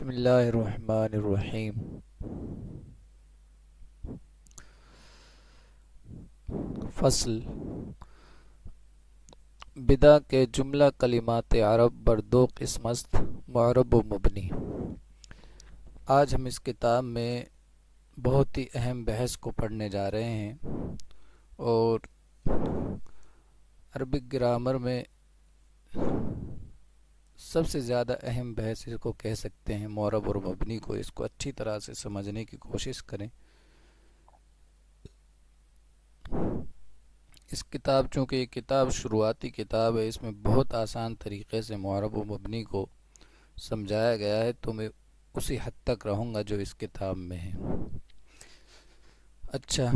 بسم اللہ الرحمن الرحیم۔ فصل بدا کے جملہ کلمات عرب بر دو قسم است، معرب و مبنی۔ آج ہم اس کتاب میں بہت ہی اہم بحث کو پڑھنے جا رہے ہیں، اور عربک گرامر میں سب سے زیادہ اہم بحث اس کو کہہ سکتے ہیں، معرب اور مبنی کو۔ اس کو اچھی طرح سے سمجھنے کی کوشش کریں۔ اس کتاب چونکہ یہ کتاب شروعاتی کتاب ہے، اس میں بہت آسان طریقے سے معرب و مبنی کو سمجھایا گیا ہے، تو میں اسی حد تک رہوں گا جو اس کتاب میں ہے۔ اچھا،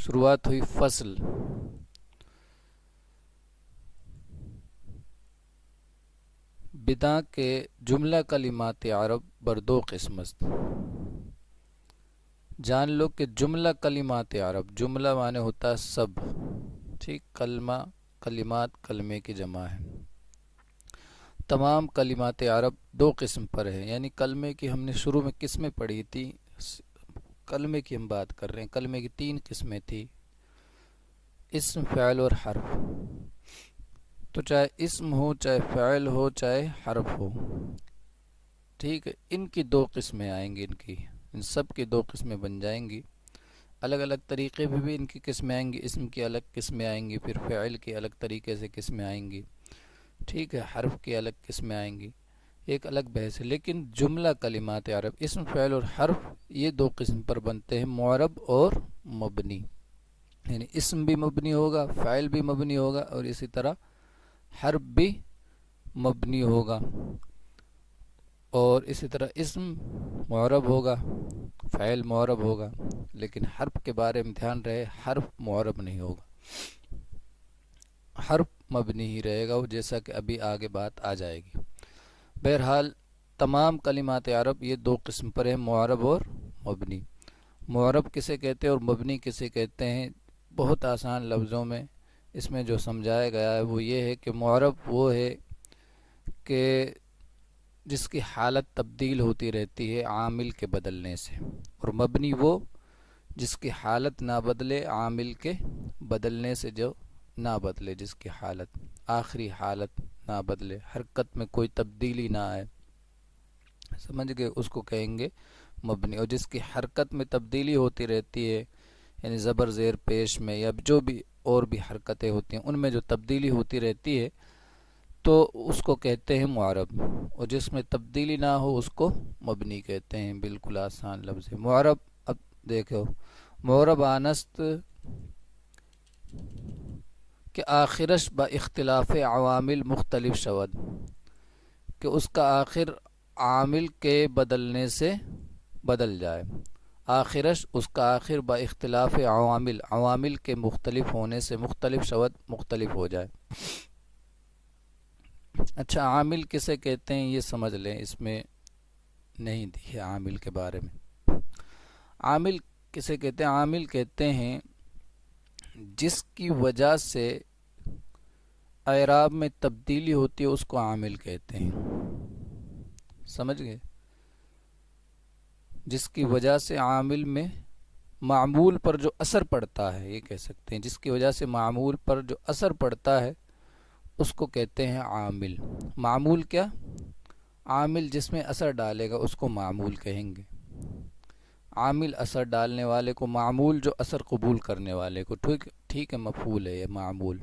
شروعات ہوئی فصل۔ بدا کے جملہ کلمات عرب بر دو قسم است۔ جان لو کہ جملہ کلمات عرب، جملہ معنی ہوتا ہے سب، ٹھیک، کلمہ کلمات کلمے کی جمع ہے۔ تمام کلمات عرب دو قسم پر ہے، یعنی کلمے کی ہم نے شروع میں قسمیں پڑھی تھی، کلمے کی ہم بات کر رہے ہیں۔ کلمے کی تین قسمیں تھی، اسم، فعل اور حرف۔ تو چاہے اسم ہو، چاہے فعل ہو، چاہے حرف ہو، ٹھیک ہے، ان کی دو قسمیں آئیں گی، ان سب کی دو قسمیں بن جائیں گی۔ الگ الگ طریقے پہ بھی ان کی قسمیں آئیں گی، اسم کی الگ قسمیں آئیں گی، پھر فعل کی الگ طریقے سے قسمیں آئیں گی، ٹھیک ہے، حرف کی الگ قسمیں آئیں گی، ایک الگ بحث ہے۔ لیکن جملہ کلمات عرب، اسم، فعل اور حرف، یہ دو قسم پر بنتے ہیں، معرب اور مبنی۔ یعنی اسم بھی مبنی ہوگا، فعل بھی مبنی ہوگا، اور اسی طرح حرف بھی مبنی ہوگا، اور اسی طرح اسم معرب ہوگا، فعل معرب ہوگا، لیکن حرف کے بارے میں دھیان رہے، حرف معرب نہیں ہوگا، حرف مبنی ہی رہے گا، جیسا کہ ابھی آگے بات آ جائے گی۔ بہرحال تمام کلمات عرب یہ دو قسم پر ہیں، معرب اور مبنی۔ معرب کسے کہتے ہیں اور مبنی کسے کہتے ہیں؟ بہت آسان لفظوں میں اس میں جو سمجھایا گیا ہے وہ یہ ہے کہ معرب وہ ہے کہ جس کی حالت تبدیل ہوتی رہتی ہے عامل کے بدلنے سے، اور مبنی وہ جس کی حالت نہ بدلے عامل کے بدلنے سے، جو نہ بدلے، جس کی حالت، آخری حالت نہ بدلے، حرکت میں کوئی تبدیلی نہ آئے، سمجھ گئے، اس کو کہیں گے مبنی۔ اور جس کی حرکت میں تبدیلی ہوتی رہتی ہے، یعنی زبر زیر پیش میں، یا جو بھی اور بھی حرکتیں ہوتی ہیں ان میں جو تبدیلی ہوتی رہتی ہے تو اس کو کہتے ہیں معرب، اور جس میں تبدیلی نہ ہو اس کو مبنی کہتے ہیں۔ بالکل آسان لفظ ہے معرب۔ اب دیکھو، معرب آنست کہ آخرش با اختلاف عوامل مختلف شود، کہ اس کا آخر عامل کے بدلنے سے بدل جائے۔ آخرش، اس کا آخر با اختلاف عوامل، عوامل کے مختلف ہونے سے، مختلف شود، مختلف ہو جائے۔ اچھا، عامل کسے کہتے ہیں یہ سمجھ لیں، اس میں نہیں دی ہے عامل کے بارے میں۔ عامل کسے کہتے ہیں؟ عامل کہتے ہیں جس کی وجہ سے اعراب میں تبدیلی ہوتی ہے، اس کو عامل کہتے ہیں، سمجھ گئے؟ جس کی وجہ سے عامل میں، معمول پر جو اثر پڑتا ہے، یہ کہہ سکتے ہیں جس کی وجہ سے معمول پر جو اثر پڑتا ہے اس کو کہتے ہیں عامل۔ معمول کیا؟ عامل جس میں اثر ڈالے گا اس کو معمول کہیں گے۔ عامل اثر ڈالنے والے کو، معمول جو اثر قبول کرنے والے کو، ٹھیک ہے، مفعول ہے یہ معمول۔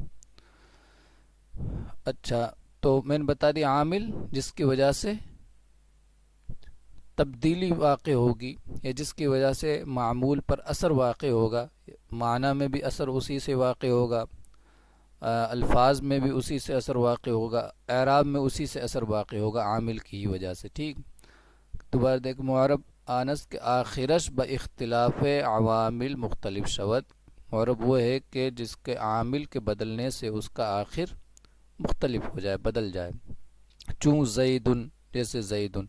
اچھا، تو میں نے بتا دیا عامل جس کی وجہ سے تبدیلی واقع ہوگی، یا جس کی وجہ سے معمول پر اثر واقع ہوگا، معنی میں بھی اثر اسی سے واقع ہوگا، الفاظ میں بھی اسی سے اثر واقع ہوگا، اعراب میں اسی سے اثر واقع ہوگا، عامل کی وجہ سے، ٹھیک۔ دوبارہ دیکھ، معرب آنس کے آخرش با اختلاف عوامل مختلف شود، معرب وہ ہے کہ جس کے عامل کے بدلنے سے اس کا آخر مختلف ہو جائے، بدل جائے۔ چون زیدن، جیسے زیدن،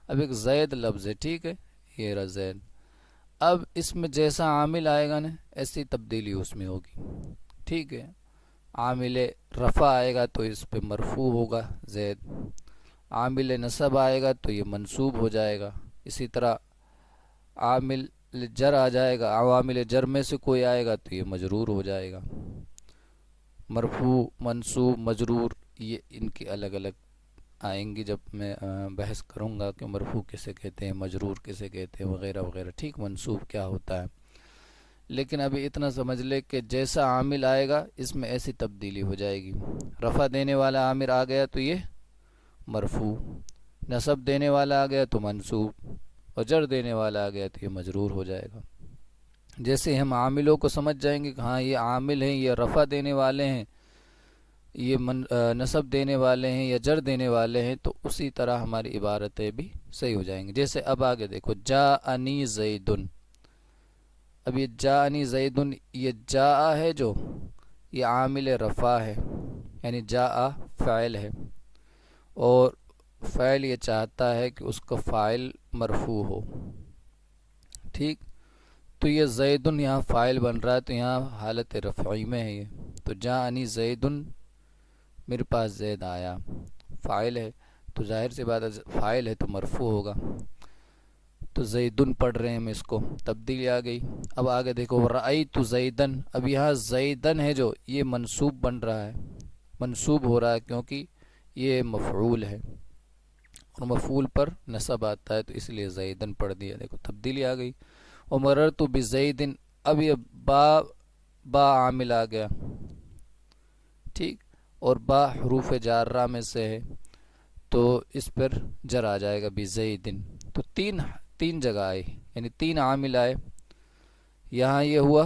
اب ایک زید لفظ ہے، ٹھیک ہے، یہ رہا زید، اب اس میں جیسا عامل آئے گا نا ایسی تبدیلی اس میں ہوگی، ٹھیک ہے۔ عامل رفع آئے گا تو اس پہ مرفوع ہوگا زید، عامل نصب آئے گا تو یہ منصوب ہو جائے گا. اسی طرح عامل جر آ جائے گا، عوامل جر میں سے کوئی آئے گا تو یہ مجرور ہو جائے گا. مرفوع، منصوب، مجرور یہ ان کی الگ الگ آئیں گی جب میں بحث کروں گا کہ مرفوع کسے کہتے ہیں، مجرور کسے کہتے ہیں وغیرہ وغیرہ. ٹھیک، منصوب کیا ہوتا ہے. لیکن ابھی اتنا سمجھ لے کہ جیسا عامل آئے گا اس میں ایسی تبدیلی ہو جائے گی. رفع دینے والا عامل آ گیا تو یہ مرفوع، نصب دینے والا آ گیا تو منصوب، اور جر دینے والا آ گیا تو یہ مجرور ہو جائے گا. جیسے ہم عاملوں کو سمجھ جائیں گے کہ ہاں یہ عامل ہیں، یہ رفع دینے والے ہیں، یہ نصب دینے والے ہیں یا جر دینے والے ہیں، تو اسی طرح ہماری عبارتیں بھی صحیح ہو جائیں گی. جیسے اب آگے دیکھو، جاءنی زیدن. اب یہ جاءنی زیدن، یہ جاء ہے جو یہ عامل رفع ہے، یعنی جاء فاعل ہے، اور فاعل یہ چاہتا ہے کہ اس کا فاعل مرفوع ہو. ٹھیک، تو یہ زیدن یہاں فاعل بن رہا ہے، تو یہاں حالت رفعی میں ہے یہ. تو جاءنی زیدن، میرے پاس زید آیا، فاعل ہے تو ظاہر سی بات ہے فاعل ہے تو مرفوع ہوگا. تو زیدن پڑھ رہے ہیں ہم، اس کو تبدیلی آ گئی. اب آگے دیکھو، رأیت زیدن. اب یہاں زیدن ہے جو یہ منصوب بن رہا ہے، منصوب ہو رہا ہے کیونکہ یہ مفعول ہے، اور مفعول پر نصب آتا ہے تو اس لیے زیدن پڑھ دیا. دیکھو تبدیلی آ گئی. ومررت بزیدن. اب یہ با عامل آ گیا. ٹھیک، اور با حروف جارہ میں سے ہے تو اس پر جر آ جائے گا بزیدن. تو تین جگہ آئے، یعنی تین عامل آئے. یہاں یہ ہوا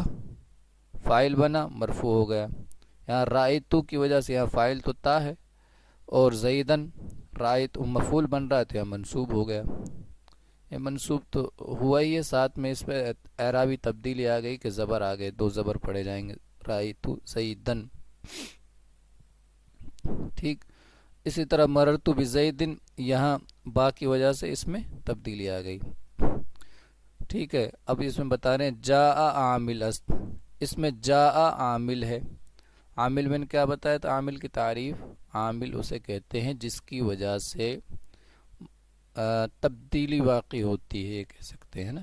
فاعل بنا، مرفوع ہو گیا. یہاں رائتو کی وجہ سے یہاں فاعل تو تا ہے، اور زیدن رائت مفعول بن رہا ہے تو یہاں منصوب ہو گیا. یہ منصوب تو ہوا ہی ہے، ساتھ میں اس پہ اعرابی تبدیلی آ گئی کہ زبر آ گئے، 2 زبر پڑے جائیں گے، رائتو زیدن. ٹھیک، اسی طرح مررتو بزیدن، یہاں با کی وجہ سے اس میں تبدیلی آ گئی. ٹھیک ہے، اب اس میں بتا رہے ہیں جاء عامل است. اس میں جاء عامل ہے. عامل میں نے کیا بتایا تھا؟ عامل کی تعریف، عامل اسے کہتے ہیں جس کی وجہ سے تبدیلی واقع ہوتی ہے، یہ کہہ سکتے ہیں نا،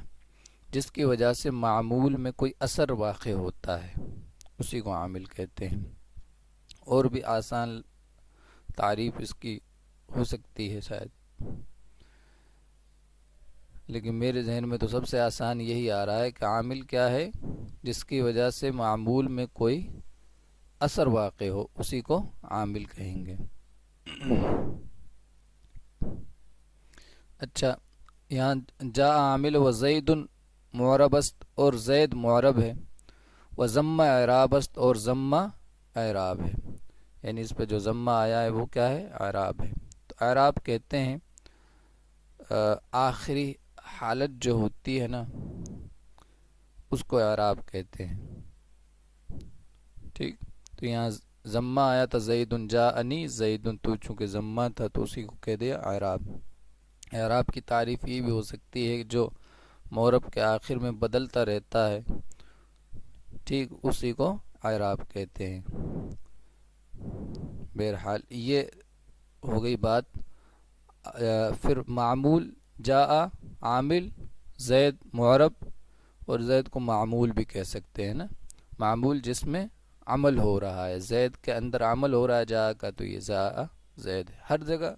جس کی وجہ سے معمول میں کوئی اثر واقع ہوتا ہے، اسی کو عامل کہتے ہیں. اور بھی آسان تعریف اس کی ہو سکتی ہے شاید، لیکن میرے ذہن میں تو سب سے آسان یہی آ رہا ہے کہ عامل کیا ہے؟ جس کی وجہ سے معمول میں کوئی اثر واقع ہو، اسی کو عامل کہیں گے. اچھا، یہاں جاء عامل و زید معرب است، اور زید معرب ہے، و ضمہ اعراب است، اور ضمہ اعراب ہے. یعنی اس پہ جو ضمہ آیا ہے وہ کیا ہے؟ اعراب ہے. تو اعراب کہتے ہیں آخری حالت جو ہوتی ہے نا اس کو اعراب کہتے ہیں. ٹھیک، تو یہاں ضمہ آیا تھا زیدن جاءنی زیدن، تو چونکہ ضمہ تھا تو اسی کو کہہ دیا اعراب. اعراب کی تعریف یہ بھی ہو سکتی ہے کہ جو معرب کے آخر میں بدلتا رہتا ہے، ٹھیک، اسی کو اعراب کہتے ہیں. بہرحال یہ ہو گئی بات. پھر معمول، جاء عامل، زید معرب، اور زید کو معمول بھی کہہ سکتے ہیں نا. معمول جس میں عمل ہو رہا ہے، زید کے اندر عمل ہو رہا ہے جاء کا، تو یہ جاء زید. ہر جگہ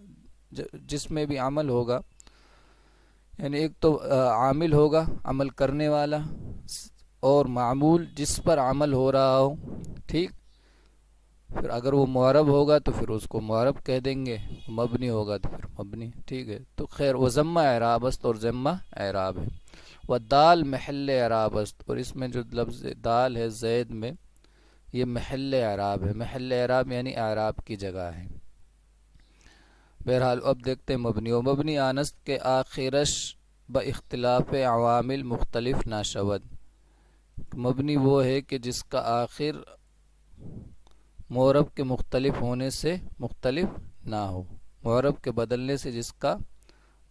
جس میں بھی عمل ہوگا، یعنی ایک تو عامل ہوگا عمل کرنے والا، اور معمول جس پر عمل ہو رہا ہو. ٹھیک، پھر اگر وہ معرب ہوگا تو پھر اس کو معرب کہہ دیں گے، مبنی ہوگا تو پھر مبنی. ٹھیک ہے، تو خیر وہ ضمہ اعراب است، اور ضمہ اعراب ہے. وہ دال محل اعراب است، اور اس میں جو لفظ دال ہے زید میں، یہ محل اعراب ہے. محل اعراب یعنی اعراب کی جگہ ہے. بہرحال اب دیکھتے ہیں مبنی. و مبنی آنست کے آخرش با اختلاف عوامل مختلف نہ شود. مبنی وہ ہے کہ جس کا آخر معرب کے مختلف ہونے سے مختلف نہ ہو، معرب کے بدلنے سے جس کا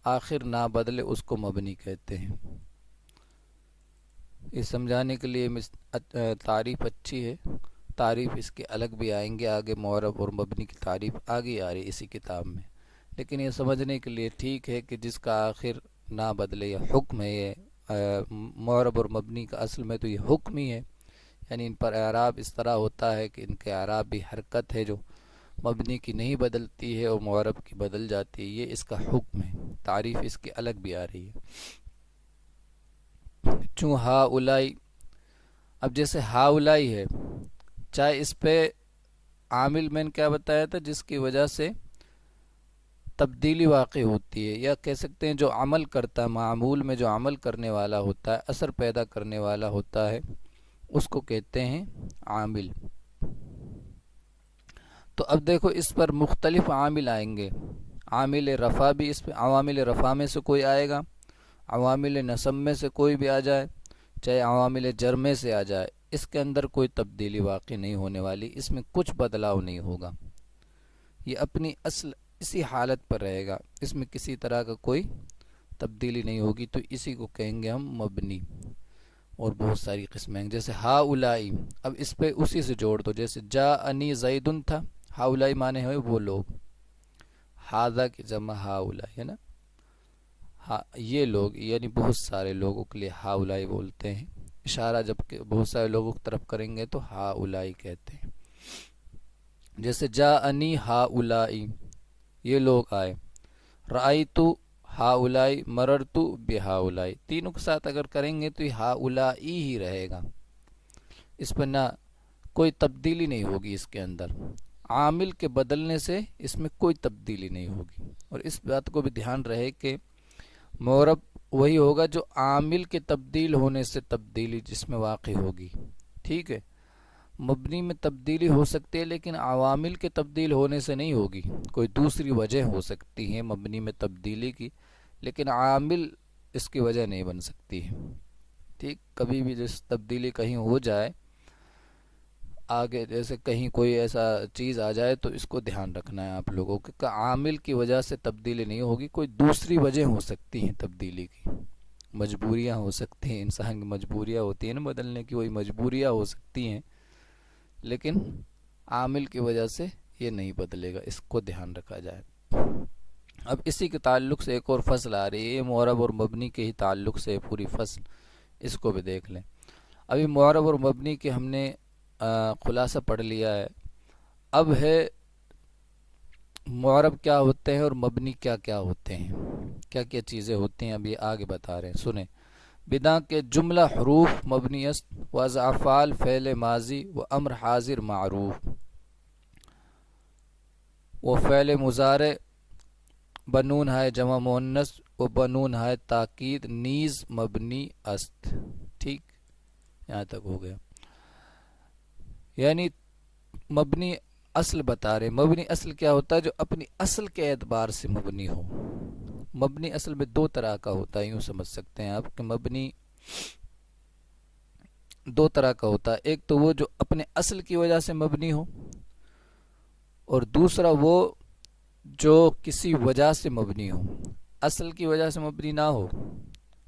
آخر نہ بدلے اس کو مبنی کہتے ہیں. یہ سمجھانے کے لیے تعریف اچھی ہے. تعریف اس کے الگ بھی آئیں گے آگے، معرب اور مبنی کی تعریف آگے آ رہی اسی کتاب میں، لیکن یہ سمجھنے کے لیے ٹھیک ہے کہ جس کا آخر نہ بدلے، یہ حکم ہے، یہ معرب اور مبنی کا اصل میں تو یہ حکم ہی ہے، یعنی ان پر اعراب اس طرح ہوتا ہے کہ ان کے اعراب بھی حرکت ہے جو مبنی کی نہیں بدلتی ہے اور معرب کی بدل جاتی ہے، یہ اس کا حکم ہے، تعریف اس کی الگ بھی آ رہی ہے۔ چوں ہا اولائی، اب جیسے ہا اولائی ہے، چاہے اس پہ عامل میں نے کیا بتایا تھا جس کی وجہ سے تبدیلی واقع ہوتی ہے، یا کہہ سکتے ہیں جو عمل کرتا ہے، معمول میں جو عمل کرنے والا ہوتا ہے، اثر پیدا کرنے والا ہوتا ہے، اس کو کہتے ہیں عامل۔ تو اب دیکھو اس پر مختلف عامل آئیں گے، عامل رفع بھی اس پہ، عوامل رفع میں سے کوئی آئے گا، عوامل نصب میں سے کوئی بھی آ جائے، چاہے عوامل جر میں سے آ جائے، اس کے اندر کوئی تبدیلی واقع نہیں ہونے والی، اس میں کچھ بدلاؤ نہیں ہوگا، یہ اپنی اصل اسی حالت پر رہے گا، اس میں کسی طرح کا کوئی تبدیلی نہیں ہوگی، تو اسی کو کہیں گے ہم مبنی۔ اور بہت ساری قسمیں ہیں، جیسے ہا اولائی، اب اس پہ اسی سے جوڑ دو، جیسے جا انی زیدن تھا، ہا اولائی مانے ہوئے وہ لوگ، ہاذا کی جمع ہا اولائی ہے نا، یہ لوگ یعنی بہت سارے لوگوں کے لیے ہا اولائی بولتے ہیں، اشارہ جب کہ بہت سارے لوگوں کی طرف کریں گے تو ہا اولائی کہتے ہیں۔ جیسے جا انی ہا اولائی، یہ لوگ آئے، رأیتو ہا اولائی، مررتو بہا اولائی، تینوں کے ساتھ اگر کریں گے تو یہ ہا اولائی ہی رہے گا، اس پر نہ کوئی تبدیلی نہیں ہوگی، اس کے اندر عامل کے بدلنے سے اس میں کوئی تبدیلی نہیں ہوگی۔ اور اس بات کو بھی دھیان رہے کہ معرب وہی ہوگا جو عامل کے تبدیل ہونے سے تبدیلی جس میں واقع ہوگی، ٹھیک ہے، مبنی میں تبدیلی ہو سکتی ہے لیکن عوامل کے تبدیل ہونے سے نہیں ہوگی، کوئی دوسری وجہ ہو سکتی ہے مبنی میں تبدیلی کی، لیکن عامل اس کی وجہ نہیں بن سکتی ہے، ٹھیک، کبھی بھی جس تبدیلی کہیں ہو جائے آگے، جیسے کہیں کوئی ایسا چیز آ جائے تو اس کو دھیان رکھنا ہے آپ لوگوں کہ عامل کی وجہ سے تبدیلی نہیں ہوگی، کوئی دوسری وجہ ہو سکتی ہیں تبدیلی کی، مجبوریاں ہو سکتی ہیں، انسان کی مجبوریاں ہوتی ہیں نا بدلنے کی، وہی مجبوریاں ہو سکتی ہیں، لیکن عامل کی وجہ سے یہ نہیں بدلے گا، اس کو دھیان رکھا جائے۔ اب اسی کے تعلق سے ایک اور فصل آ رہی ہے، یہ معرب اور مبنی کے ہی تعلق سے پوری فصل، اس کو بھی دیکھ لیں۔ ابھی معرب اور مبنی کے ہم نے خلاصہ پڑھ لیا ہے، اب ہے معرب کیا ہوتے ہیں اور مبنی کیا کیا ہوتے ہیں، کیا کیا چیزیں ہوتی ہیں، اب یہ آگے بتا رہے ہیں، سنیں۔ بنا کے جملہ حروف مبنی است و از افعال فعل ماضی و امر حاضر معروف و فعل مضارع بنون ہے جمع مؤنث و بنون ہے تاکید نیز مبنی است، ٹھیک، یہاں تک ہو گیا، یعنی مبنی اصل بتا رہے، مبنی اصل کیا ہوتا ہے جو اپنی اصل کے اعتبار سے مبنی ہو، مبنی اصل میں دو طرح کا ہوتا ہے، یوں سمجھ سکتے ہیں آپ کہ مبنی دو طرح کا ہوتا ہے، ایک تو وہ جو اپنے اصل کی وجہ سے مبنی ہو، اور دوسرا وہ جو کسی وجہ سے مبنی ہو، اصل کی وجہ سے مبنی نہ ہو،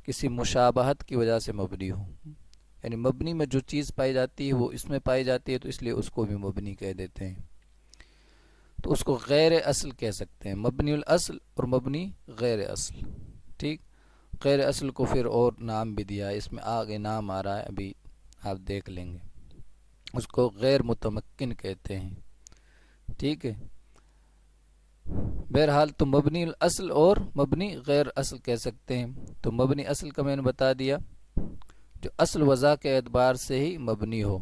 کسی مشابہت کی وجہ سے مبنی ہو، یعنی مبنی میں جو چیز پائی جاتی ہے وہ اس میں پائی جاتی ہے تو اس لیے اس کو بھی مبنی کہہ دیتے ہیں، تو اس کو غیر اصل کہہ سکتے ہیں، مبنی الاصل اور مبنی غیر اصل، ٹھیک، غیر اصل کو پھر اور نام بھی دیا ہے، اس میں آگے نام آ رہا ہے ابھی آپ دیکھ لیں گے، اس کو غیر متمکن کہتے ہیں، ٹھیک ہے، بہرحال تو مبنی الاصل اور مبنی غیر اصل کہہ سکتے ہیں۔ تو مبنی اصل کا میں نے بتا دیا جو اصل وضع کے اعتبار سے ہی مبنی ہو،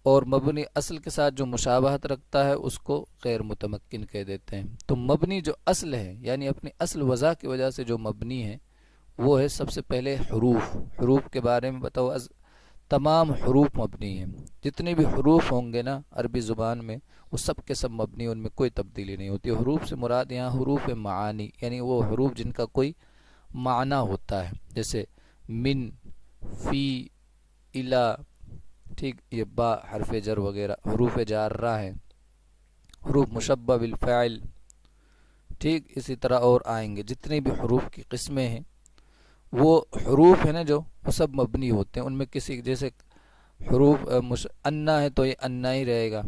اور مبنی اصل کے ساتھ جو مشابہت رکھتا ہے اس کو غیر متمکن کہہ دیتے ہیں۔ تو مبنی جو اصل ہے یعنی اپنی اصل وضع کی وجہ سے جو مبنی ہے وہ ہے سب سے پہلے حروف، حروف کے بارے میں بتاؤ، تمام حروف مبنی ہیں، جتنے بھی حروف ہوں گے نا عربی زبان میں وہ سب کے سب مبنی، ان میں کوئی تبدیلی نہیں ہوتی۔ حروف سے مراد یہاں حروف معانی، یعنی وہ حروف جن کا کوئی معنی ہوتا ہے، جیسے من، فی، الا، ٹھیک، یہ با حرف جر وغیرہ حروف جارہ ہیں، حروف مشبہ بالفعل، ٹھیک، اسی طرح اور آئیں گے جتنے بھی حروف کی قسمیں ہیں، وہ حروف ہیں نا جو وہ سب مبنی ہوتے ہیں، ان میں کسی، جیسے حروف انا ہے تو یہ انا ہی رہے گا،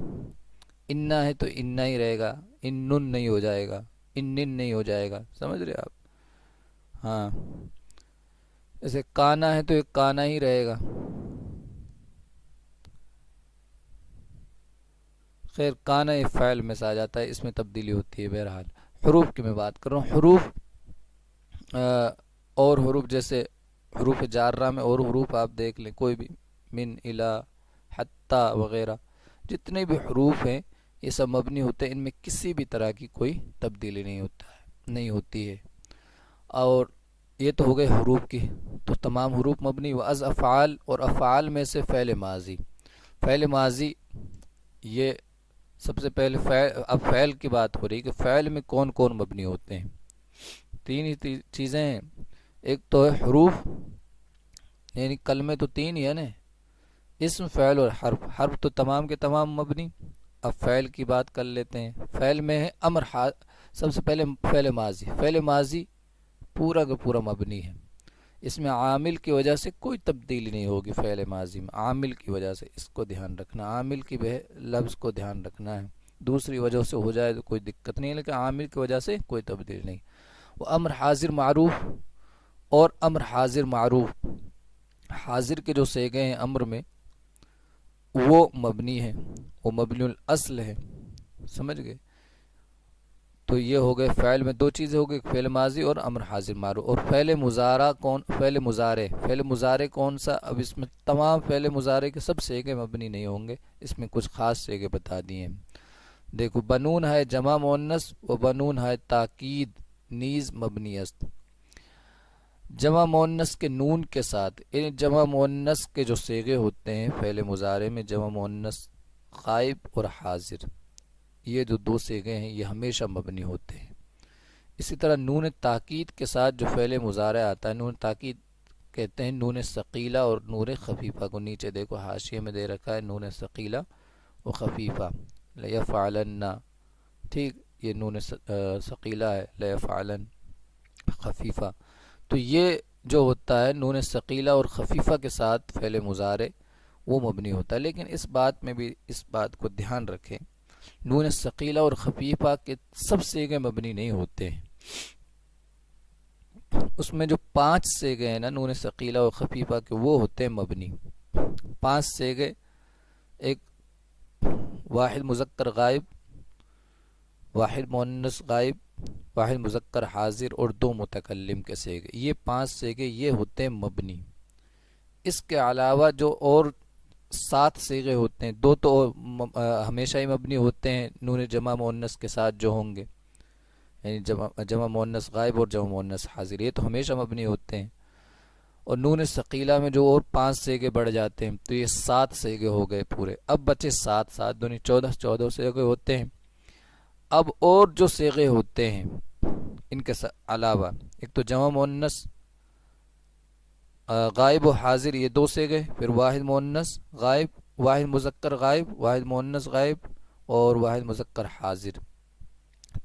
انا ہے تو انا ہی رہے گا، انن نہیں ہو جائے گا، انن نہیں ہو جائے گا، سمجھ رہے آپ؟ ہاں، جیسے کانا ہے تو ایک کانا ہی رہے گا. خیر کانا ایک فعل میں سے آ جاتا ہے، اس میں تبدیلی ہوتی ہے. بہرحال حروف کی میں بات کر رہا ہوں. حروف اور حروف جیسے حروف جارہ میں اور حروف آپ دیکھ لیں، کوئی بھی من، الا، حتی وغیرہ جتنے بھی حروف ہیں یہ سب مبنی ہوتے ہیں، ان میں کسی بھی طرح کی کوئی تبدیلی نہیں ہوتی ہے. اور یہ تو ہو گئے حروف کی، تو تمام حروف مبنی. و از افعال، اور افعال میں سے فعل ماضی. فعل ماضی یہ سب سے پہلے اب فعل کی بات ہو رہی کہ فعل میں کون کون مبنی ہوتے ہیں. تین ہی چیزیں ہیں، ایک تو ہے حروف، یعنی کلمے تو تین ہی ہے نا، اسم، فعل اور حرف. حرف تو تمام کے تمام مبنی. اب فعل کی بات کر لیتے ہیں. فعل میں ہے امر، سب سے پہلے فعل ماضی. فعل ماضی پورا کا پورا مبنی ہے، اس میں عامل کی وجہ سے کوئی تبدیلی نہیں ہوگی. فعل ماضی میں عامل کی وجہ سے، اس کو دھیان رکھنا، عامل کی لفظ کو دھیان رکھنا ہے. دوسری وجہ سے ہو جائے تو کوئی دقت نہیں ہے، لیکن عامل کی وجہ سے کوئی تبدیلی نہیں. وہ امر حاضر معروف، اور امر حاضر معروف، حاضر کے جو صیغے ہیں امر میں وہ مبنی ہیں، وہ مبنی الاصل ہے. سمجھ گئے؟ تو یہ ہو گئے فعل میں دو چیزیں ہو گئی، فعل ماضی اور امر حاضر معروف. اور فعل مضارع فعل مضارع کون سا؟ اب اس میں تمام فعل مضارع کے سب صیغے مبنی نہیں ہوں گے، اس میں کچھ خاص صیغے بتا دیے ہیں. دیکھو، بنون ہے جمع مؤنث، و بنون ہے تاکید نیز مبنی است. جمع مؤنث کے نون کے ساتھ، یعنی جمع مؤنث کے جو صیغے ہوتے ہیں فعل مضارع میں، جمع مؤنث غائب اور حاضر، یہ جو دو صیغے ہیں یہ ہمیشہ مبنی ہوتے ہیں. اسی طرح نون تاکید کے ساتھ جو فعل مضارع آتا ہے، نون تاکید کہتے ہیں نون ثقیلہ اور نون خفیفہ کو. نیچے دیکھو حاشیے میں دے رکھا ہے نون ثقیلہ و خفیفہ، لیفعلن، ٹھیک، یہ نون ثقیلہ ہے، لیفعلن خفیفہ. تو یہ جو ہوتا ہے نون ثقیلہ اور خفیفہ کے ساتھ فعل مضارع وہ مبنی ہوتا ہے. لیکن اس بات میں بھی اس بات کو دھیان رکھیں، نون ثقیلہ اور خفیفہ کے سب صیغے مبنی نہیں ہوتے ہیں. اس میں جو 5 صیغے ہیں نا نون ثقیلہ اور خفیفہ کے، وہ ہوتے ہیں مبنی. 5 صیغے، ایک واحد مذکر غائب، واحد مؤنث غائب، واحد مذکر حاضر اور 2 متکلم کے صیغے. یہ 5 صیغے یہ ہوتے ہیں مبنی. اس کے علاوہ جو اور 7 صیغے ہوتے ہیں، 2 تو ہمیشہ ہی مبنی ہوتے ہیں نون جمع مؤنث کے ساتھ جو ہوں گے، یعنی جمع مؤنث غائب اور جمع مؤنث حاضر، یہ تو ہمیشہ مبنی ہوتے ہیں. اور نون ثقیلہ میں جو اور 5 صیغے بڑھ جاتے ہیں تو یہ 7 صیغے ہو گئے پورے. اب بچے 7 دونی 14 صیغے ہوتے ہیں. اب اور جو صیغے ہوتے ہیں ان کے علاوہ، ایک تو جمع مؤنث غائب و حاضر، یہ 2 صیغے، پھر واحد مؤنث غائب، واحد مذکر غائب، واحد مؤنث غائب اور واحد مذکر حاضر،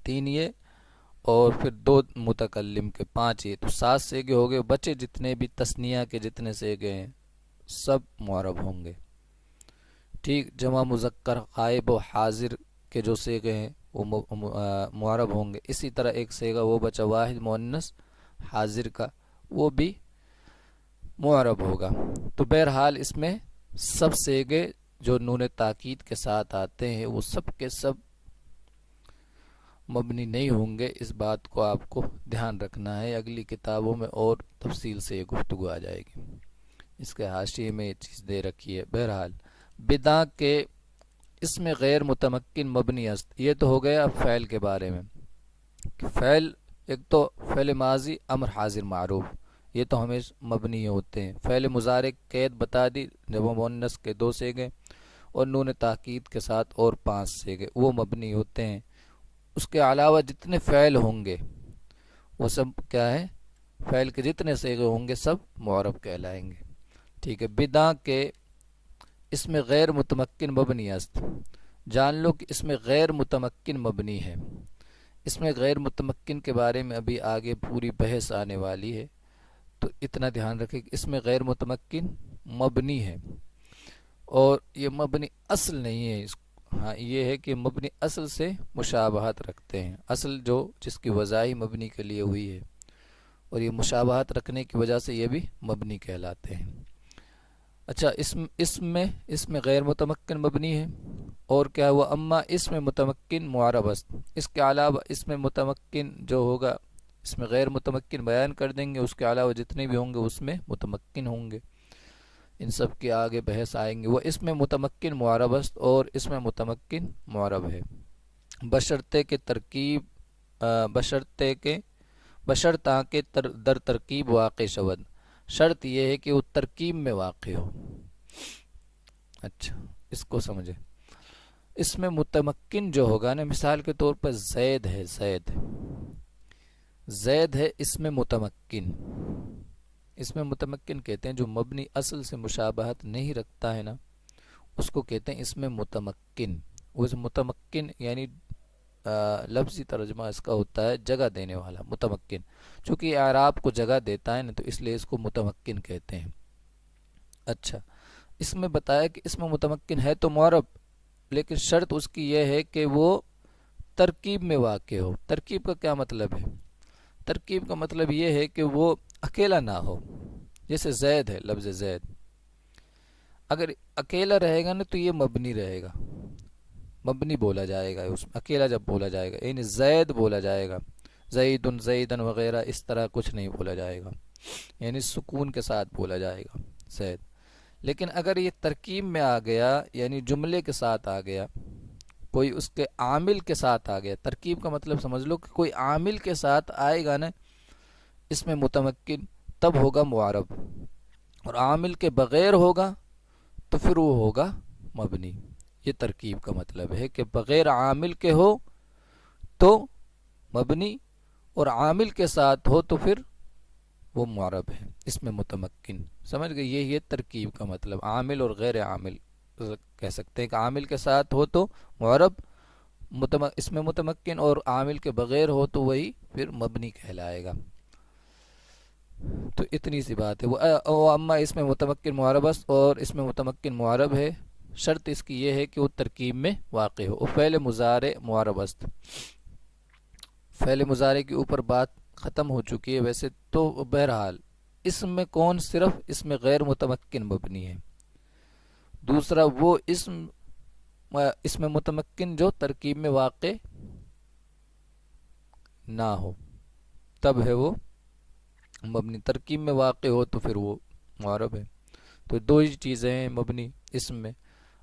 3 یہ، اور پھر 2 متکلم کے 5 یہ، تو 7 صیغے ہو گئے. بچے جتنے بھی تثنیہ کے جتنے صیغے ہیں سب معرب ہوں گے. ٹھیک، جمع مذکر غائب و حاضر کے جو صیغے ہیں وہ معرب ہوں گے. اسی طرح ایک صیغہ وہ بچا واحد مؤنث حاضر کا، وہ بھی معرب ہوگا. تو بہرحال اس میں سب صیغے جو نون تاکید کے ساتھ آتے ہیں وہ سب کے سب مبنی نہیں ہوں گے. اس بات کو آپ کو دھیان رکھنا ہے، اگلی کتابوں میں اور تفصیل سے یہ گفتگو آ جائے گی. اس کے حاشیے میں یہ چیز دے رکھی ہے. بہرحال بدعہ کے اس میں غیر متمکن مبنی است، یہ تو ہو گیا اب فعل کے بارے میں. فعل ایک تو فعل ماضی امر حاضر معروف، یہ تو ہمیشہ مبنی ہوتے ہیں. فعل مضارع قید بتا دی، جمع مؤنث کے 2 صیغے اور نون تاکید کے ساتھ اور 5 صیغے، وہ مبنی ہوتے ہیں. اس کے علاوہ جتنے فعل ہوں گے وہ سب کیا ہے؟ فعل کے جتنے صیغے ہوں گے سب معرب کہلائیں گے. ٹھیک ہے. بدعہ کے اس میں غیر متمکن مبنی است، جان لو کہ اس میں غیر متمکن مبنی ہے. اس میں غیر متمکن کے بارے میں ابھی آگے پوری بحث آنے والی ہے، تو اتنا دھیان رکھیں کہ اس میں غیر متمکن مبنی ہے، اور یہ مبنی اصل نہیں ہے. ہاں یہ ہے کہ مبنی اصل سے مشابہت رکھتے ہیں، اصل جو جس کی وضاحی مبنی کے لیے ہوئی ہے، اور یہ مشابہت رکھنے کی وجہ سے یہ بھی مبنی کہلاتے ہیں۔ اچھا اس میں غیر متمکن مبنی ہے، اور کیا ہوا، اما اس میں متمکن معرب است، اس کے علاوہ اس میں متمکن جو ہوگا، اس میں غیر متمکن بیان کر دیں گے، اس کے علاوہ جتنے بھی ہوں گے اس میں متمکن ہوں گے، ان سب کے آگے بحث آئیں گے۔ وہ اس میں متمکن معرب است اور اس میں متمکن معرب ہے، بشرطے کے ترکیب بشرطاں کے در ترکیب واقع شود، شرط یہ ہے کہ وہ ترکیب میں واقع ہو۔ اچھا اس کو سمجھے، اس میں متمکن جو ہوگا نا، مثال کے طور پر زید ہے، زید ہے، اس میں متمکن کہتے ہیں جو مبنی اصل سے مشابہت نہیں رکھتا ہے نا، اس کو کہتے ہیں اس میں متمکن۔ اس متمکن یعنی لفظی ترجمہ اس کا ہوتا ہے جگہ دینے والا، متمکن، چونکہ اعراب کو جگہ دیتا ہے نا تو اس لیے اس کو متمکن کہتے ہیں۔ اچھا اس میں بتایا کہ اس میں متمکن ہے تو معرب، لیکن شرط اس کی یہ ہے کہ وہ ترکیب میں واقع ہو۔ ترکیب کا کیا مطلب ہے؟ ترکیب کا مطلب یہ ہے کہ وہ اکیلا نہ ہو، جیسے زید ہے، لفظ زید اگر اکیلا رہے گا نا تو یہ مبنی رہے گا، مبنی بولا جائے گا، اس میں اکیلا جب بولا جائے گا، یعنی زید بولا جائے گا، زیدن وغیرہ اس طرح کچھ نہیں بولا جائے گا، یعنی سکون کے ساتھ بولا جائے گا زید۔ لیکن اگر یہ ترکیب میں آ گیا، یعنی جملے کے ساتھ آ گیا، کوئی اس کے عامل کے ساتھ آ گیا، ترکیب کا مطلب سمجھ لو کہ کوئی عامل کے ساتھ آئے گا نا اس میں متمکن، تب ہوگا معرب، اور عامل کے بغیر ہوگا تو پھر وہ ہوگا مبنی۔ یہ ترکیب کا مطلب ہے کہ بغیر عامل کے ہو تو مبنی، اور عامل کے ساتھ ہو تو پھر وہ معرب ہے، اس میں متمکن۔ سمجھ گئے؟ یہ ترکیب کا مطلب، عامل اور غیر عامل کہہ سکتے ہیں کہ عامل کے ساتھ ہو تو معرب اس میں متمکن، اور عامل کے بغیر ہو تو وہی پھر مبنی کہلائے گا۔ تو اتنی سی بات ہے۔ وہ اما اس میں متمکن معرب است اور اس میں متمکن معرب ہے، شرط اس کی یہ ہے کہ وہ ترکیب میں واقع ہو۔ فعل مضارع معرب است، فعل مضارع کے اوپر بات ختم ہو چکی ہے ویسے تو، بہرحال اس میں کون، صرف اس میں غیر متمکن مبنی ہے۔ دوسرا وہ اس میں متمکن جو ترکیب میں واقع نہ ہو تب ہے وہ مبنی، ترکیب میں واقع ہو تو پھر وہ معرب ہے۔ تو دو ہی چیزیں ہیں مبنی اس میں۔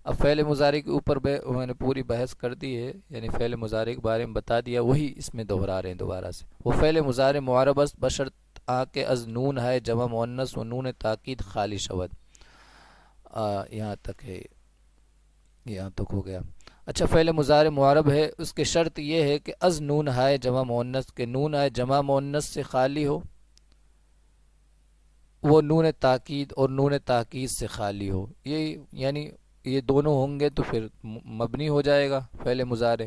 اب فعل مضارع کے اوپر میں نے پوری بحث کر دی ہے، یعنی فعل مضارع کے بارے میں بتا دیا، وہی اس میں دہرا رہے ہیں دوبارہ سے۔ وہ فعل مضارع معرب است بشرط آکے از نون ہے جمع مؤنث و نون تاکید خالی شود۔ یہاں تک ہے، یہاں تک ہو گیا۔ اچھا فعل مضارع معرب ہے، اس کے شرط یہ ہے کہ از نون ہے جمع مؤنث، کے نون ہے جمع مؤنث سے خالی ہو، وہ نون تاکید اور نون تاکید سے خالی ہو، یہ یعنی یہ دونوں ہوں گے تو پھر مبنی ہو جائے گا فعل مضارع،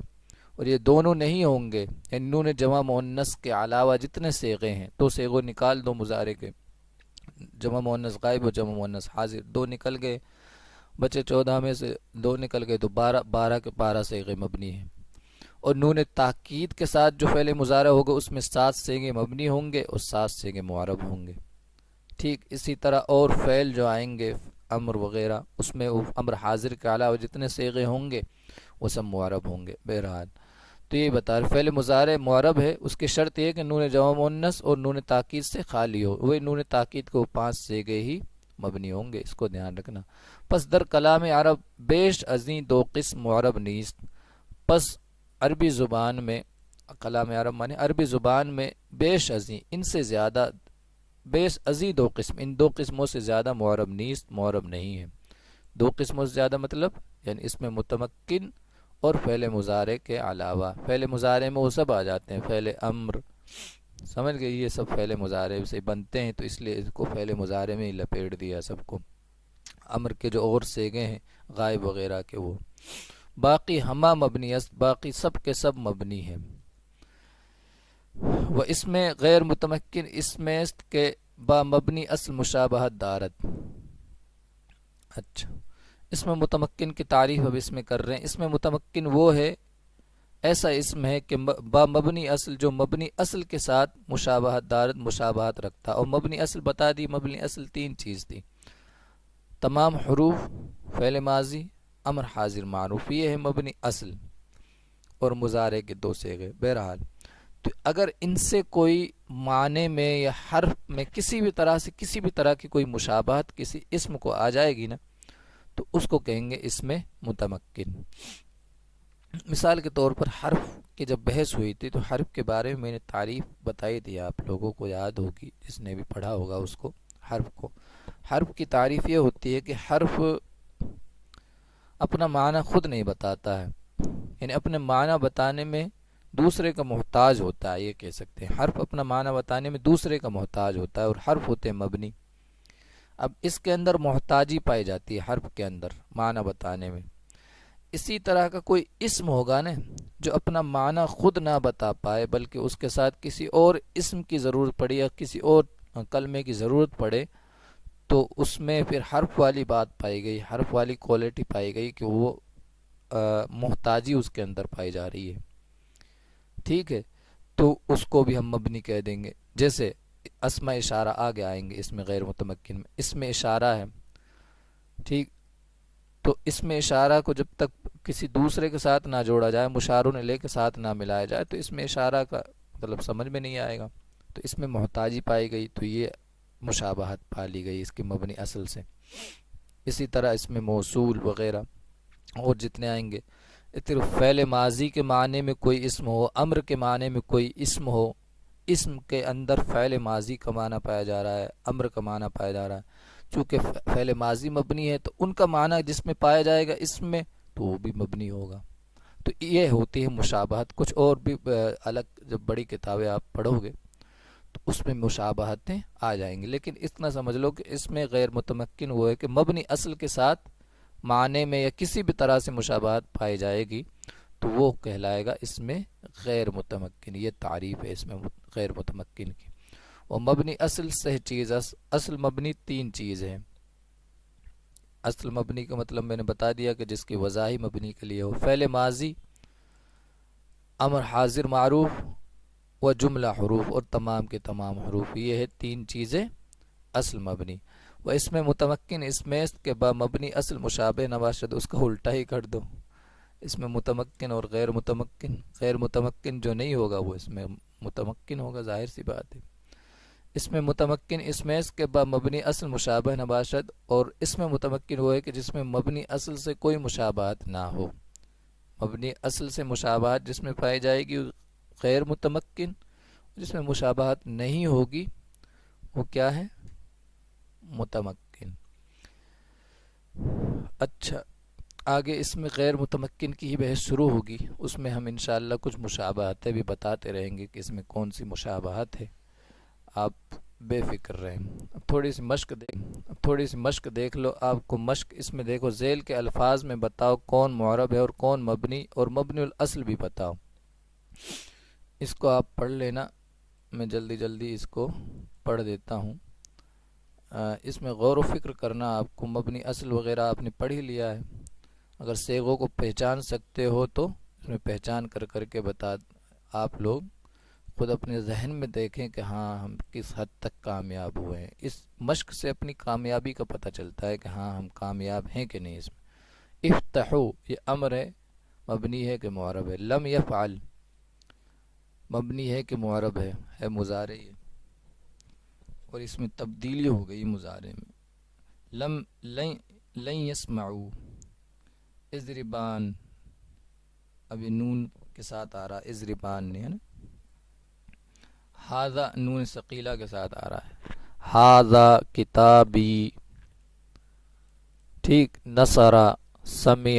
اور یہ دونوں نہیں ہوں گے، یعنی نون جمع مؤنث کے علاوہ جتنے صیغے ہیں، تو صیغوں نکال دو مضارع کے، جمع مؤنث غائب و جمع مؤنث حاضر، دو نکل گئے، بچے 14 میں سے 2 نکل گئے تو 12 کے 12 صیغے مبنی ہیں۔ اور نون تاکید کے ساتھ جو فعل مضارع ہوگا اس میں 7 صیغے مبنی ہوں گے اور 7 صیغے معرب ہوں گے۔ ٹھیک اسی طرح اور فعل جو آئیں گے امر وغیرہ، اس میں امر حاضر کے علاوہ جتنے صیغے ہوں گے وہ سب معرب ہوں گے۔ بہرحال تو یہ بتا رہے فعل مضارع معرب ہے، اس کی شرط یہ کہ نون جمع مؤنث اور نون تاکید سے خالی ہو، وہ نون تاکید کو 5 صیغے ہی مبنی ہوں گے، اس کو دھیان رکھنا۔ پس در کلام عرب بیش ازیں 2 قسم معرب نیست، پس عربی زبان میں، کلام عرب مانے عربی زبان میں بیش ازیں، ان سے زیادہ، بیش ازیں 2 قسم، ان 2 قسموں سے زیادہ معرب نیست، معرب نہیں ہے۔ 2 قسموں سے زیادہ مطلب یعنی اس میں متمکن اور فعل مضارع کے علاوہ، فعل مضارع میں وہ سب آ جاتے ہیں، فعل امر، سمجھ گئے، یہ سب فعل مضارع سے بنتے ہیں تو اس لیے اس کو فعل مضارع میں ہی لپیٹ دیا سب کو۔ امر کے جو اور صیغے ہیں غائب وغیرہ کے وہ باقی ہما مبنی است، باقی سب کے سب مبنی ہیں۔ وہ اس میں غیر متمکن اس میں است کہ با مبنی اصل مشابہت دارت۔ اچھا اسم متمکن کی تعریف اب اس میں کر رہے ہیں. اسم متمکن وہ ہے، ایسا اسم ہے کہ با مبنی اصل، جو مبنی اصل کے ساتھ مشابہت دارت مشابہت رکھتا. اور مبنی اصل بتا دی، مبنی اصل تین چیز تھی: تمام حروف، فعل ماضی، امر حاضر معروف، یہ ہے مبنی اصل، اور مضارع کے دو صیغے. بہرحال تو اگر ان سے کوئی معنی میں یا حرف میں کسی بھی طرح کی کوئی مشابہت کسی اسم کو آ جائے گی نا، تو اس کو کہیں گے اسم متمکن. مثال کے طور پر حرف کی جب بحث ہوئی تھی تو حرف کے بارے میں نے تعریف بتائی تھی، آپ لوگوں کو یاد ہوگی جس نے بھی پڑھا ہوگا اس کو. حرف کی تعریف یہ ہوتی ہے کہ حرف اپنا معنی خود نہیں بتاتا ہے، یعنی اپنے معنی بتانے میں دوسرے کا محتاج ہوتا ہے. یہ کہہ سکتے ہیں حرف اپنا معنی بتانے میں دوسرے کا محتاج ہوتا ہے، اور حرف ہوتے ہیں مبنی. اب اس کے اندر محتاجی پائی جاتی ہے حرف کے اندر معنی بتانے میں. اسی طرح کا کوئی اسم ہوگا نا جو اپنا معنی خود نہ بتا پائے، بلکہ اس کے ساتھ کسی اور اسم کی ضرورت پڑے یا کسی اور کلمے کی ضرورت پڑے، تو اس میں پھر حرف والی بات پائی گئی، حرف والی کوالٹی پائی گئی کہ وہ محتاجی اس کے اندر پائی جا رہی ہے. ٹھیک ہے، تو اس کو بھی ہم مبنی کہہ دیں گے. جیسے اسماء اشارہ آگے آئیں گے اس میں غیر متمکن میں. اسم اشارہ ہے، ٹھیک، تو اسم اشارہ کو جب تک کسی دوسرے کے ساتھ نہ جوڑا جائے، مشارون الیہ کے ساتھ نہ ملایا جائے، تو اسم اشارہ کا مطلب سمجھ میں نہیں آئے گا. تو اس میں محتاجی پائی گئی، تو یہ مشابہت پا لی گئی اس کی مبنی اصل سے. اسی طرح اس میں موصول وغیرہ اور جتنے آئیں گے. فعل ماضی کے معنی میں کوئی اسم ہو، امر کے معنی میں کوئی اسم ہو، اسم کے اندر فعل ماضی کا معنی پایا جا رہا ہے، امر کا معنی پایا جا رہا ہے. چونکہ فعل ماضی مبنی ہے تو ان کا معنی جس میں پایا جائے گا اسم میں، تو وہ بھی مبنی ہوگا. تو یہ ہوتی ہے مشابہت. کچھ اور بھی الگ جب بڑی کتابیں آپ پڑھو گے تو اس میں مشابہتیں آ جائیں گی، لیکن اتنا سمجھ لو کہ اس میں غیر متمکن وہ ہے کہ مبنی اصل کے ساتھ معنی میں یا کسی بھی طرح سے مشابہت پائی جائے گی تو وہ کہلائے گا اس میں غیر متمکن. یہ تعریف ہے اس میں غیر متمکن کی. اور مبنی اصل سے چیز، اصل مبنی تین چیز ہے. اصل مبنی کا مطلب میں نے بتا دیا کہ جس کی وضاحی مبنی کے لیے ہو. فعل ماضی، امر حاضر معروف و جملہ حروف، اور تمام کے تمام حروف، یہ ہے تین چیزیں اصل مبنی. و اس میں متمکن اس میں کے با مبنی اصل مشابہ نباشد، اس کا الٹا ہی کر دو. اس میں متمکن اور غیر متمکن، غیر متمکن جو نہیں ہوگا وہ اس میں متمکن ہوگا، ظاہر سی بات ہے. اس میں متمکن اس میں کے با مبنی اصل مشابہ نباشد، اور اس میں متمکن وہ ہے کہ جس میں مبنی اصل سے کوئی مشابہت نہ ہو. مبنی اصل سے مشابہت جس میں پائی جائے گی غیر متمکن، جس میں مشابہت نہیں ہوگی وہ کیا ہے؟ متمکن. اچھا، آگے اس میں غیر متمکن کی ہی بحث شروع ہوگی، اس میں ہم انشاءاللہ کچھ مشابہتیں بھی بتاتے رہیں گے کہ اس میں کون سی مشابہت ہے. آپ بے فکر رہیں. اب تھوڑی سی مشق دیکھ لو. آپ کو مشق اس میں دیکھو، ذیل کے الفاظ میں بتاؤ کون معرب ہے اور کون مبنی، اور مبنی الاصل بھی بتاؤ. اس کو آپ پڑھ لینا، میں جلدی اس کو پڑھ دیتا ہوں. اس میں غور و فکر کرنا آپ کو. مبنی اصل وغیرہ آپ نے پڑھ ہی لیا ہے. اگر صیغوں کو پہچان سکتے ہو تو اس میں پہچان کر کے بتا. آپ لوگ خود اپنے ذہن میں دیکھیں کہ ہاں ہم کس حد تک کامیاب ہوئے ہیں. اس مشق سے اپنی کامیابی کا پتہ چلتا ہے کہ ہاں ہم کامیاب ہیں کہ نہیں. اس میں افتحو یہ امر ہے، مبنی ہے کہ معرب ہے. لم یفعل مبنی ہے کہ معرب ہے مضارع ہے، اور اس میں تبدیلی ہو گئی مضارع میں. لن یسمعو، اضربان، اب یہ نون کے ساتھ آ رہا، اضربان نے ہے نا. ہاذا نون ثقیلہ کے ساتھ آ رہا ہے. ہاذا کتابی، ٹھیک. نصرا، سمع،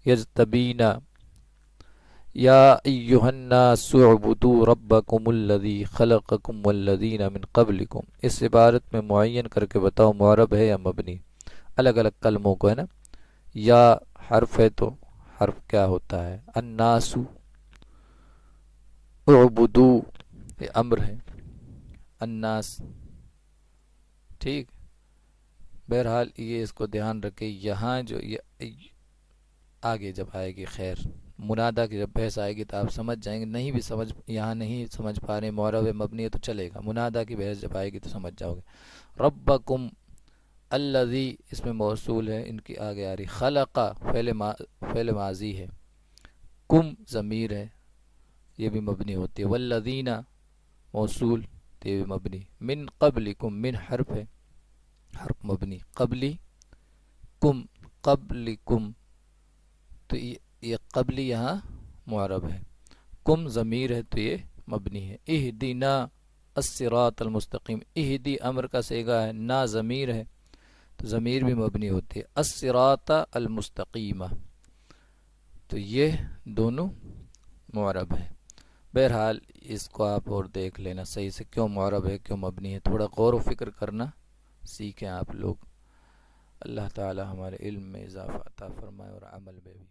یجتبینا. یا ایہا الناس اعبدوا ربکم الذی خلقکم والذین من قبلکم. اس عبارت میں معین کر کے بتاؤ معرب ہے یا مبنی. الگ الگ کلموں کو ہے نا. یا حرف ہے تو حرف کیا ہوتا ہے؟ الناس. اعبدوا یہ امر ہے، الناس، ٹھیک. بہرحال یہ اس کو دھیان رکھے، یہاں جو آگے جب آئے گی خیر منادا کی جب بحث آئے گی تو آپ سمجھ جائیں گے، نہیں بھی سمجھ یہاں نہیں سمجھ پا رہے معرب مبنی ہے تو چلے گا، منادا کی بحث جب آئے گی تو سمجھ جاؤ گے۔ ربکم الذی اس میں موصول ہے، ان کی آگے آ رہی خلقہ فعل ماضی ہے، کم ضمیر ہے یہ بھی مبنی ہوتی ہے، والذین موصول تو یہ بھی مبنی، من قبلکم من حرف ہے حرف مبنی، قبلی کم قبلکم تو یہ قبلی یہاں معرب ہے، کم ضمیر ہے تو یہ مبنی ہے، اہدنا الصراط المستقیم، اہدی امر کا صیغہ ہے، نا ضمیر ہے تو ضمیر بھی مبنی ہوتی ہے، الصراط المستقیمہ تو یہ دونوں معرب ہے۔ بہرحال اس کو آپ اور دیکھ لینا صحیح سے کیوں معرب ہے کیوں مبنی ہے، تھوڑا غور و فکر کرنا سیکھیں آپ لوگ۔ اللہ تعالی ہمارے علم میں اضافہ عطا فرمائے اور عمل میں بھی۔